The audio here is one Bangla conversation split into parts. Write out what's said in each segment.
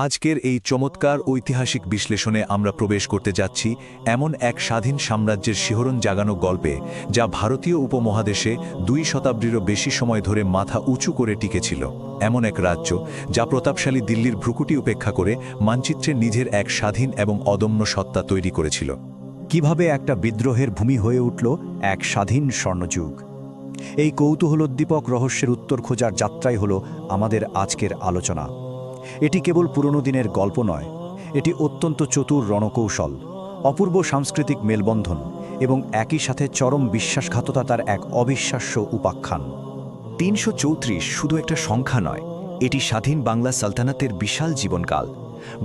আজকের এই চমৎকার ঐতিহাসিক বিশ্লেষণে আমরা প্রবেশ করতে যাচ্ছি এমন এক স্বাধীন সাম্রাজ্যের শিহরণ জাগানো গল্পে, যা ভারতীয় উপমহাদেশে 2 শতাব্দীরও বেশি সময় ধরে মাথা উঁচু করে টিকেছিল। এমন এক রাজ্য যা প্রতাপশালী দিল্লির ভ্রুকুটি উপেক্ষা করে মানচিত্রে নিজের এক স্বাধীন এবং অদম্য সত্তা তৈরি করেছিল। কিভাবে একটা বিদ্রোহের ভূমি হয়ে উঠল এক স্বাধীন স্বর্ণযুগ, এই কৌতূহলোদ্দীপক রহস্যের উত্তর খোঁজার যাত্রাই হলো আমাদের আজকের আলোচনা। এটি কেবল পুরনো দিনের গল্প নয়, এটি অত্যন্ত চতুর রণকৌশল, অপূর্ব সাংস্কৃতিক মেলবন্ধন এবং একই সাথে চরম বিশ্বাসঘাতকতার এক অবিশ্বাস্য উপাখ্যান। 334 শুধু একটা সংখ্যা নয়, এটি স্বাধীন বাংলা সালতানাতের বিশাল জীবনকাল।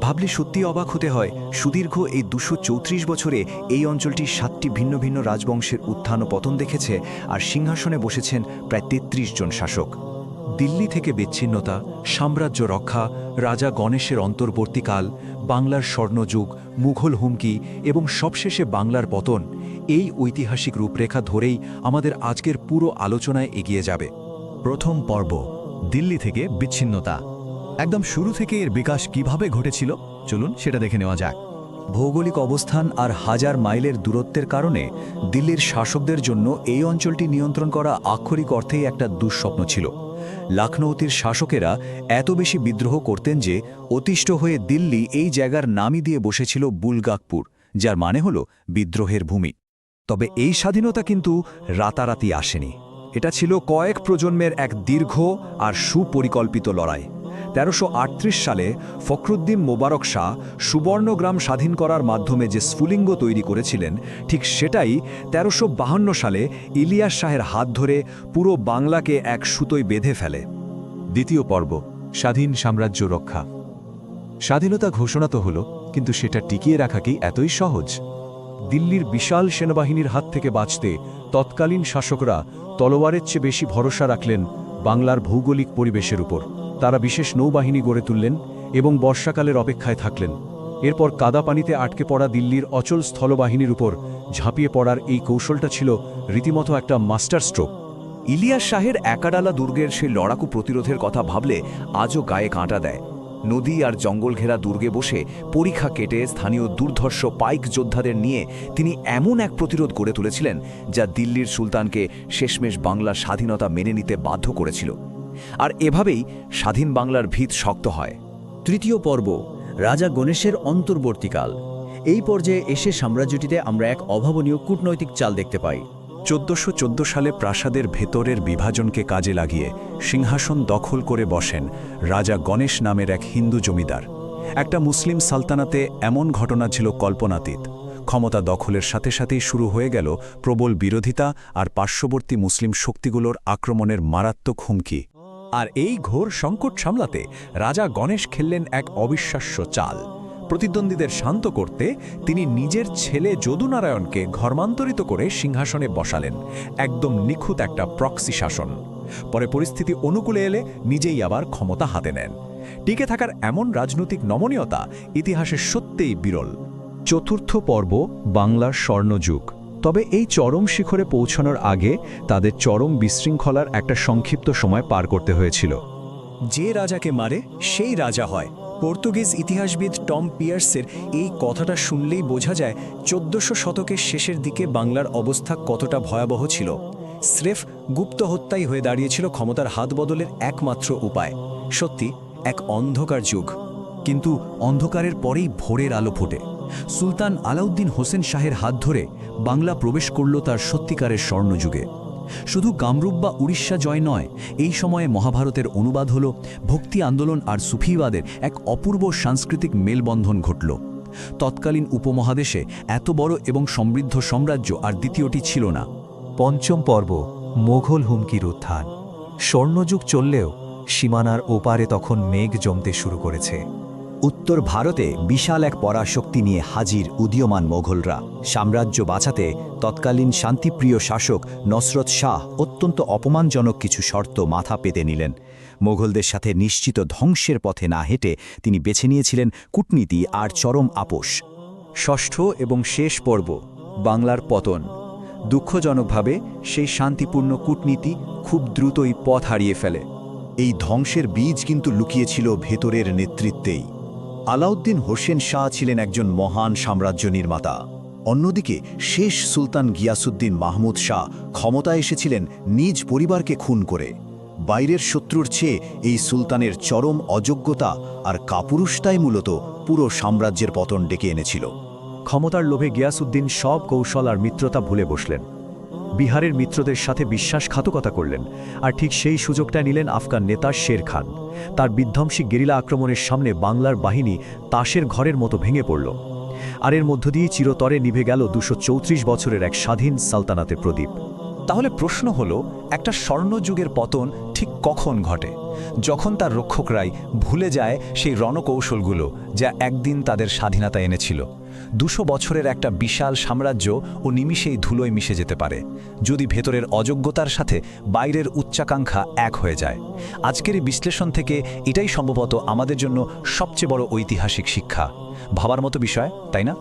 ভাবলে সত্যি অবাক হতে হয়, সুদীর্ঘ এই 234 বছরে এই অঞ্চলটি 7টি ভিন্ন ভিন্ন রাজবংশের উত্থান ও পতন দেখেছে, আর সিংহাসনে বসেছেন প্রায় 33 জন শাসক। দিল্লি থেকে বিচ্ছিন্নতা, সাম্রাজ্য রক্ষা, রাজা গণেশের অন্তর্বর্তীকাল, বাংলার স্বর্ণযুগ, মুঘল হুমকি এবং সবশেষে বাংলার পতন, এই ঐতিহাসিক রূপরেখা ধরেই আমাদের আজকের পুরো আলোচনায় এগিয়ে যাবে। প্রথম পর্ব, দিল্লি থেকে বিচ্ছিন্নতা। একদম শুরু থেকে এর বিকাশ কিভাবে ঘটেছিল, চলুন সেটা দেখে নেওয়া যাক। ভৌগোলিক অবস্থান আর হাজার মাইলের দূরত্বের কারণে দিল্লির শাসকদের জন্য এই অঞ্চলটি নিয়ন্ত্রণ করা আক্ষরিক অর্থেই একটা দুঃস্বপ্ন ছিল। লখনৌতির শাসকেরা এত বেশি বিদ্রোহ করতেন যে অতিষ্ঠ হয়ে দিল্লি এই জায়গার নামই দিয়ে বসেছিল বুলগাকপুর, যার মানে হল বিদ্রোহের ভূমি। তবে এই স্বাধীনতা কিন্তু রাতারাতি আসেনি। এটা ছিল কয়েক প্রজন্মের এক দীর্ঘ আর সুপরিকল্পিত লড়াই। 1338 সালে ফখরুদ্দিন মোবারক শাহ সুবর্ণগ্রাম স্বাধীন করার মাধ্যমে যে স্ফুলিঙ্গ তৈরি করেছিলেন, ঠিক সেটাই 1352 সালে ইলিয়াস শাহের হাত ধরে পুরো বাংলাকে এক সুতোয় বেঁধে ফেলে। দ্বিতীয় পর্ব, স্বাধীন সাম্রাজ্য রক্ষা। স্বাধীনতা ঘোষণা তো হলো, কিন্তু সেটা টিকিয়ে রাখা কি এতই সহজ? দিল্লির বিশাল সেনাবাহিনীর হাত থেকে বাঁচতে তৎকালীন শাসকরা তলোয়ারের চেয়ে বেশি ভরসা রাখলেন বাংলার ভৌগোলিক পরিবেশের উপর। তারা বিশেষ নৌবাহিনী গড়ে তুললেন এবং বর্ষাকালের অপেক্ষায় থাকলেন। এরপর কাদা পানিতে আটকে পড়া দিল্লির অচল স্থলবাহিনীর উপর ঝাঁপিয়ে পড়ার এই কৌশলটা ছিল রীতিমতো একটা মাস্টার স্ট্রোক। ইলিয়াস শাহের একাডালা দুর্গের সেই লড়াকু প্রতিরোধের কথা ভাবলে আজও গায়ে কাঁটা দেয়। নদী আর জঙ্গল ঘেরা দুর্গে বসে পরীক্ষা কেটে স্থানীয় দুর্ধর্ষ পাইক যোদ্ধাদের নিয়ে তিনি এমন এক প্রতিরোধ গড়ে তুলেছিলেন, যা দিল্লির সুলতানকে শেষমেশ বাংলার স্বাধীনতা মেনে নিতে বাধ্য করেছিল। আর এভাবেই স্বাধীন বাংলার ভিত শক্ত হয়। তৃতীয় পর্ব, রাজা গণেশের অন্তর্বর্তীকাল। এই পর্যায়ে এসে সাম্রাজ্যটিতে আমরা এক অভাবনীয় কূটনৈতিক চাল দেখতে পাই। 1414 সালে প্রাসাদের ভেতরের বিভাজনকে কাজে লাগিয়ে সিংহাসন দখল করে বসেন রাজা গণেশ নামের এক হিন্দু জমিদার। একটা মুসলিম সালতানাতে এমন ঘটনা ছিল কল্পনাতীত। ক্ষমতা দখলের সাথে সাথেই শুরু হয়ে গেল প্রবল বিরোধিতা আর পার্শ্ববর্তী মুসলিম শক্তিগুলোর আক্রমণের মারাত্মক হুমকি। আর এই ঘোর সংকট সামলাতে রাজা গণেশ খেললেন এক অবিশ্বাস্য চাল। প্রতিদ্বন্দ্বীদের শান্ত করতে তিনি নিজের ছেলে যদুনারায়ণকে ধর্মান্তরিত করে সিংহাসনে বসালেন। একদম নিখুঁত একটা প্রক্সি শাসন। পরে পরিস্থিতি অনুকূলে এলে নিজেই আবার ক্ষমতা হাতে নেন। টিকে থাকার এমন রাজনৈতিক নমনীয়তা ইতিহাসে সত্যিই বিরল। চতুর্থ পর্ব, বাংলার স্বর্ণযুগ। তবে এই চরম শিখরে পৌঁছানোর আগে তাদের চরম বিশৃঙ্খলার একটা সংক্ষিপ্ত সময় পার করতে হয়েছিল। যে রাজাকে মারে সেই রাজা হয়। পর্তুগিজ ইতিহাসবিদ টম পিয়ার্সের এই কথাটা শুনলেই বোঝা যায় 1400 শতকের শেষের দিকে বাংলার অবস্থা কতটা ভয়াবহ ছিল। স্রেফ গুপ্ত হত্যাই হয়ে দাঁড়িয়েছিল ক্ষমতার হাত বদলের একমাত্র উপায়। সত্যি এক অন্ধকার যুগ। কিন্তু অন্ধকারের পরেই ভোরের আলো ফোটে। সুলতান আলাউদ্দিন হোসেন শাহের হাত ধরে বাংলা প্রবেশ করল তার সত্যিকারের স্বর্ণযুগে। শুধু কামরূপ বা উড়িষ্যা জয় নয়, এই সময়ে মহাভারতের অনুবাদ হল, ভক্তি আন্দোলন আর সুফিবাদের এক অপূর্ব সাংস্কৃতিক মেলবন্ধন ঘটল। তৎকালীন উপমহাদেশে এত বড় এবং সমৃদ্ধ সাম্রাজ্য আর দ্বিতীয়টি ছিল না। পঞ্চম পর্ব, মোঘল হুমকির উত্থান। স্বর্ণযুগ চললেও সীমানার ওপারে তখন মেঘ জমতে শুরু করেছে। উত্তর ভারতে বিশাল এক পরাশক্তি নিয়ে হাজির উদীয়মান মোঘলরা। সাম্রাজ্য বাঁচাতে তৎকালীন শান্তিপ্রিয় শাসক নসরত শাহ অত্যন্ত অপমানজনক কিছু শর্ত মাথা পেতে নিলেন। মোঘলদের সাথে নিশ্চিত ধ্বংসের পথে না হেঁটে তিনি বেছে নিয়েছিলেন কূটনীতি আর চরম আপোষ। ষষ্ঠ এবং শেষ পর্ব, বাংলার পতন। দুঃখজনকভাবে সেই শান্তিপূর্ণ কূটনীতি খুব দ্রুতই পথ হারিয়ে ফেলে। এই ধ্বংসের বীজ কিন্তু লুকিয়েছিল ভেতরের নেতৃত্বেই। আলাউদ্দিন হোসেন শাহ ছিলেন একজন মহান সাম্রাজ্য নির্মাতা। অন্যদিকে শেষ সুলতান গিয়াসুদ্দিন মাহমুদ শাহ ক্ষমতায় এসেছিলেন নিজ পরিবারকে খুন করে। বাইরের শত্রুর চেয়ে এই সুলতানের চরম অযোগ্যতা আর কাপুরুষতাই মূলত পুরো সাম্রাজ্যের পতন ডেকে এনেছিল। ক্ষমতার লোভে গিয়াসউদ্দিন সব কৌশল আর মিত্রতা ভুলে বসলেন। বিহারের মিত্রদের সাথে বিশ্বাসঘাতকতা করলেন, আর ঠিক সেই সুযোগটা নিলেন আফগান নেতা শের খান। তার বিধ্বংসী গেরিলা আক্রমণের সামনে বাংলার বাহিনী তাসের ঘরের মতো ভেঙে পড়ল। আর এর মধ্য দিয়ে চিরতরে নিভে গেল 234 বছরের এক স্বাধীন সালতানাতের প্রদীপ। তাহলে প্রশ্ন হলো, একটা স্বর্ণযুগের পতন ঠিক কখন ঘটে? যখন তার রক্ষকরাই ভুলে যায় সেই রণকৌশলগুলো যা একদিন তাদের স্বাধীনতা এনেছিল। 200 বছরের একটা বিশাল সাম্রাজ্য ও নিমিষেই ধুলোয় মিশে যেতে পারে, যদি ভেতরের অযোগ্যতার সাথে বাইরের উচ্চাকাঙ্ক্ষা এক হয়ে যায়। আজকের এই বিশ্লেষণ থেকে এটাই সম্ভবত আমাদের জন্য সবচেয়ে বড় ঐতিহাসিক শিক্ষা। ভাবার মতো বিষয়, তাই না?